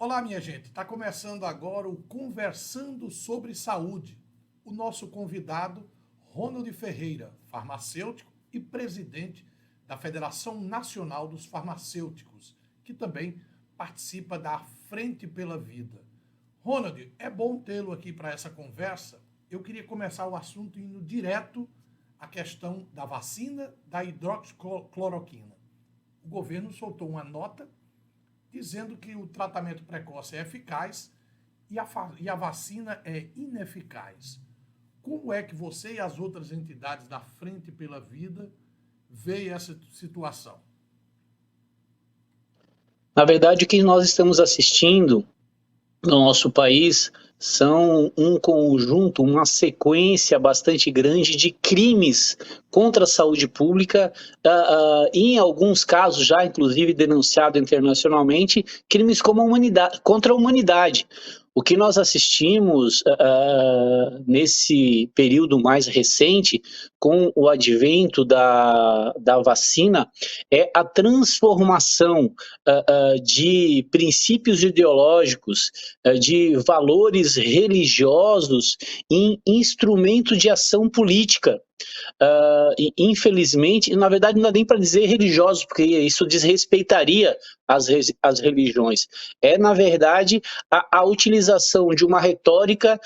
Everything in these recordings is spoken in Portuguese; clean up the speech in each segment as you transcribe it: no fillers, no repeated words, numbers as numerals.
Olá, minha gente. Está começando agora o Conversando sobre Saúde. O nosso convidado, Ronald Ferreira, farmacêutico e presidente da Federação Nacional dos Farmacêuticos, que também participa da Frente pela Vida. Ronald, é bom tê-lo aqui para essa conversa. Eu queria começar o assunto indo direto à questão da vacina da hidroxicloroquina. O governo soltou uma nota dizendo que o tratamento precoce é eficaz e a vacina é ineficaz. Como é que você e as outras entidades da Frente pela Vida veem essa situação? Na verdade, o que nós estamos assistindo no nosso país são um conjunto, uma sequência bastante grande de crimes contra a saúde pública, em alguns casos já inclusive denunciado internacionalmente, crimes contra a humanidade. O que nós assistimos nesse período mais recente, com o advento da vacina, é a transformação de princípios ideológicos, de valores religiosos em instrumento de ação política. E, infelizmente, na verdade não dá nem para dizer religiosos, porque isso desrespeitaria as religiões. É, na verdade, a utilização de uma retórica,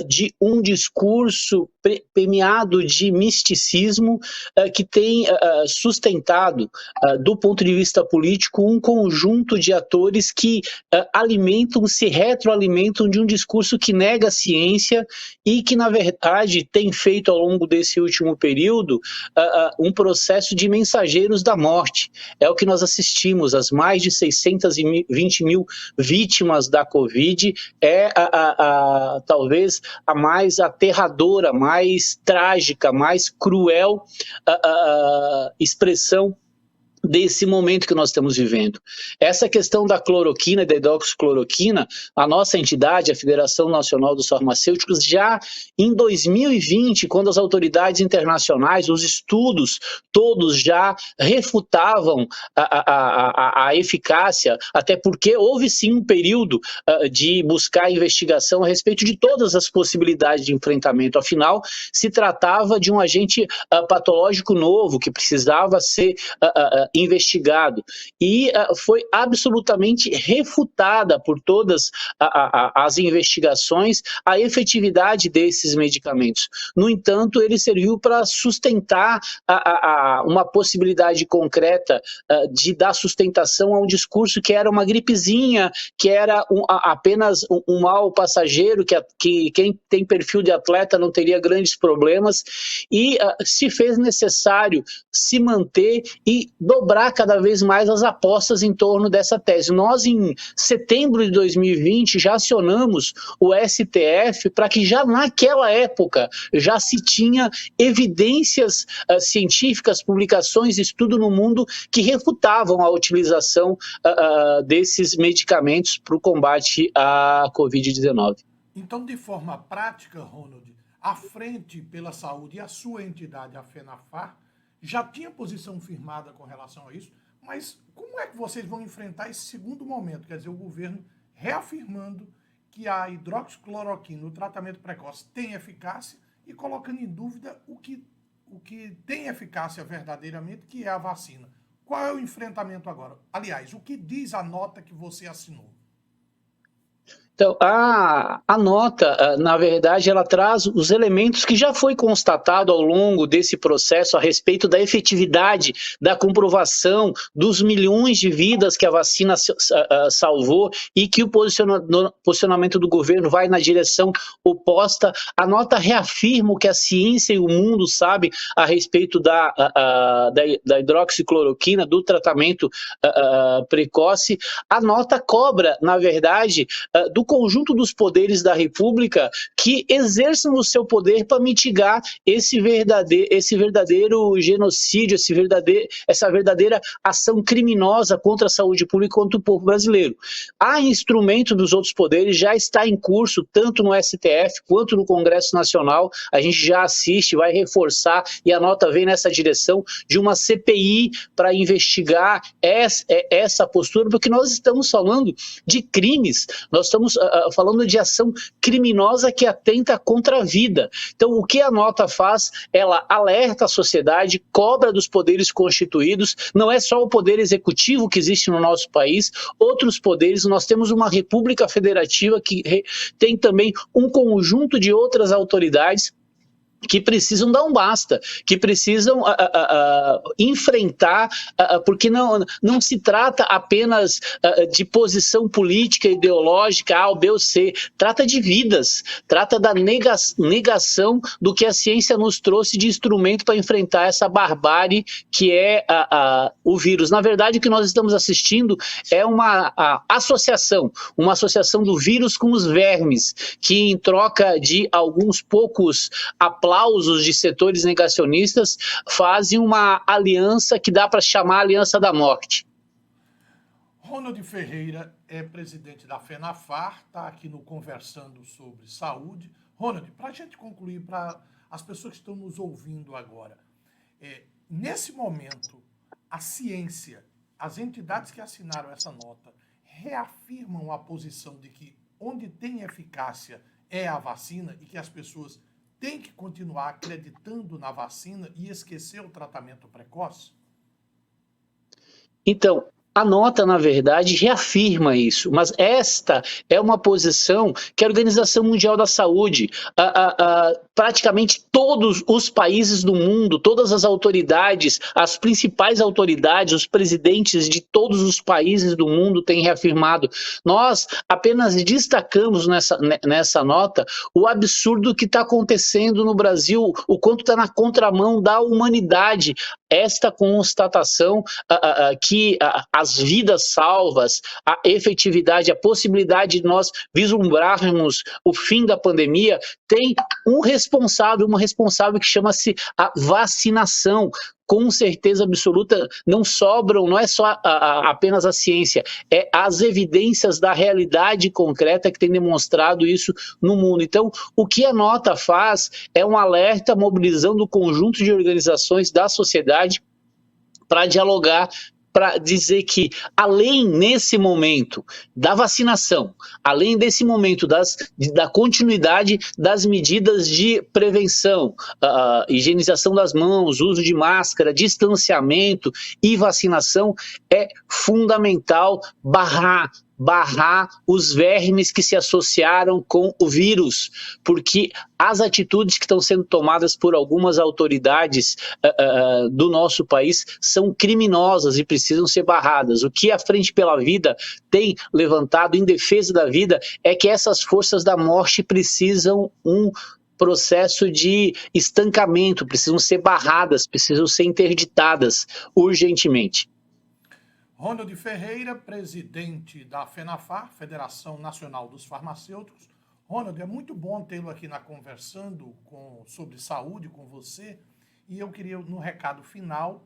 de um discurso permeado de misticismo, que tem sustentado, do ponto de vista político, um conjunto de atores que se retroalimentam de um discurso que nega a ciência e que, na verdade, tem feito ao longo desse último período um processo de mensageiros da morte. É o que nós assistimos, as mais de 620 mil vítimas da Covid, talvez a mais aterradora, mais trágica, mais cruel expressão desse momento que nós estamos vivendo. Essa questão da cloroquina e da hidroxicloroquina, a nossa entidade, a Federação Nacional dos Farmacêuticos, já em 2020, quando as autoridades internacionais, os estudos todos já refutavam a eficácia, até porque houve sim um período de buscar investigação a respeito de todas as possibilidades de enfrentamento. Afinal, se tratava de um agente patológico novo que precisava ser investigado, e foi absolutamente refutada por todas as investigações a efetividade desses medicamentos. No entanto, ele serviu para sustentar uma possibilidade concreta de dar sustentação a um discurso que era uma gripezinha, que era apenas um mal passageiro, que quem tem perfil de atleta não teria grandes problemas, e se fez necessário se manter e dobrar cada vez mais as apostas em torno dessa tese. Nós, em setembro de 2020, já acionamos o STF para que já naquela época já se tinha evidências científicas, publicações, estudo no mundo que refutavam a utilização desses medicamentos para o combate à Covid-19. Então, de forma prática, Ronald, a Frente pela Saúde e a sua entidade, a FENAFAR, já tinha posição firmada com relação a isso, mas como é que vocês vão enfrentar esse segundo momento? Quer dizer, o governo reafirmando que a hidroxicloroquina, o tratamento precoce, tem eficácia e colocando em dúvida o que tem eficácia verdadeiramente, que é a vacina. Qual é o enfrentamento agora? Aliás, o que diz a nota que você assinou? Então, a nota, na verdade, ela traz os elementos que já foi constatado ao longo desse processo a respeito da efetividade, da comprovação dos milhões de vidas que a vacina salvou e que o posicionamento do governo vai na direção oposta. A nota reafirma o que a ciência e o mundo sabe a respeito da hidroxicloroquina, do tratamento precoce. A nota cobra, na verdade, do conjunto dos poderes da República que exerçam o seu poder para mitigar esse verdadeiro genocídio, essa verdadeira ação criminosa contra a saúde pública e contra o povo brasileiro. Há instrumento dos outros poderes, já está em curso, tanto no STF quanto no Congresso Nacional, a gente já assiste, vai reforçar, e a nota vem nessa direção, de uma CPI para investigar essa postura, porque nós estamos falando de crimes, nós estamos falando de ação criminosa que atenta contra a vida. Então, o que a nota faz? Ela alerta a sociedade, cobra dos poderes constituídos, não é só o poder executivo que existe no nosso país, outros poderes, nós temos uma república federativa que tem também um conjunto de outras autoridades que precisam dar um basta, que precisam enfrentar, porque não se trata apenas de posição política, ideológica, A ou B ou C, trata de vidas, trata da negação do que a ciência nos trouxe de instrumento para enfrentar essa barbárie que é o vírus. Na verdade, o que nós estamos assistindo é uma associação do vírus com os vermes, que em troca de alguns poucos aplausos de setores negacionistas, fazem uma aliança que dá para chamar Aliança da Morte. Ronald Ferreira é presidente da FENAFAR, está aqui no Conversando sobre Saúde. Ronald, para a gente concluir, para as pessoas que estão nos ouvindo agora, nesse momento, a ciência, as entidades que assinaram essa nota, reafirmam a posição de que onde tem eficácia é a vacina e que as pessoas tem que continuar acreditando na vacina e esquecer o tratamento precoce? Então, a nota, na verdade, reafirma isso, mas esta é uma posição que a Organização Mundial da Saúde, praticamente todos os países do mundo, todas as autoridades, as principais autoridades, os presidentes de todos os países do mundo têm reafirmado. Nós apenas destacamos nessa nota o absurdo que está acontecendo no Brasil, o quanto está na contramão da humanidade, esta constatação que as vidas salvas, a efetividade, a possibilidade de nós vislumbrarmos o fim da pandemia, tem uma responsável que chama-se a vacinação. Com certeza absoluta, não é só apenas a ciência, é as evidências da realidade concreta que tem demonstrado isso no mundo. Então, o que a nota faz é um alerta mobilizando o conjunto de organizações da sociedade para dialogar, para dizer que, além nesse momento da vacinação, além desse momento da continuidade das medidas de prevenção, higienização das mãos, uso de máscara, distanciamento e vacinação, é fundamental barrar os vermes que se associaram com o vírus, porque as atitudes que estão sendo tomadas por algumas autoridades do nosso país são criminosas e precisam ser barradas. O que a Frente pela Vida tem levantado em defesa da vida é que essas forças da morte precisam processo de estancamento, precisam ser barradas, precisam ser interditadas urgentemente. Ronald Ferreira, presidente da FENAFAR, Federação Nacional dos Farmacêuticos. Ronald, é muito bom tê-lo aqui na Conversando sobre Saúde com você. E eu queria, no recado final,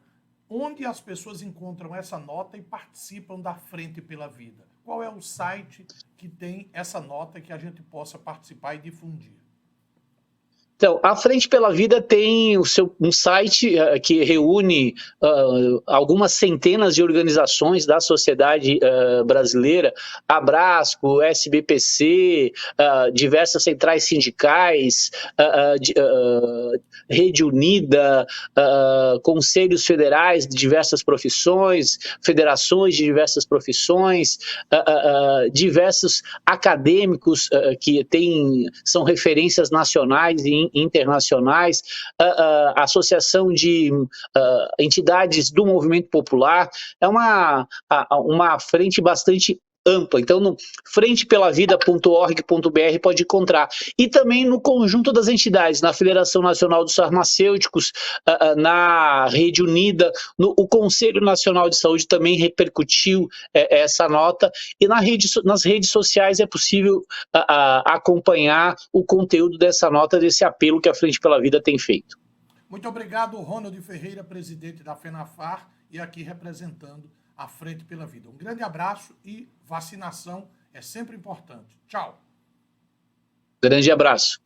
onde as pessoas encontram essa nota e participam da Frente pela Vida. Qual é o site que tem essa nota que a gente possa participar e difundir? Então, a Frente pela Vida tem um site que reúne algumas centenas de organizações da sociedade brasileira, Abrasco, SBPC, diversas centrais sindicais, Rede Unida, conselhos federais de diversas profissões, federações de diversas profissões, diversos acadêmicos que são referências nacionais e internacionais, associação de entidades do movimento popular. É uma frente bastante ampla. Então, no frentepelavida.org.br pode encontrar. E também no conjunto das entidades, na Federação Nacional dos Farmacêuticos, na Rede Unida, o Conselho Nacional de Saúde também repercutiu essa nota, e nas redes sociais é possível acompanhar o conteúdo dessa nota, desse apelo que a Frente pela Vida tem feito. Muito obrigado, Ronald Ferreira, presidente da FENAFAR, e aqui representando a Frente pela Vida. Um grande abraço e vacinação é sempre importante. Tchau. Grande abraço.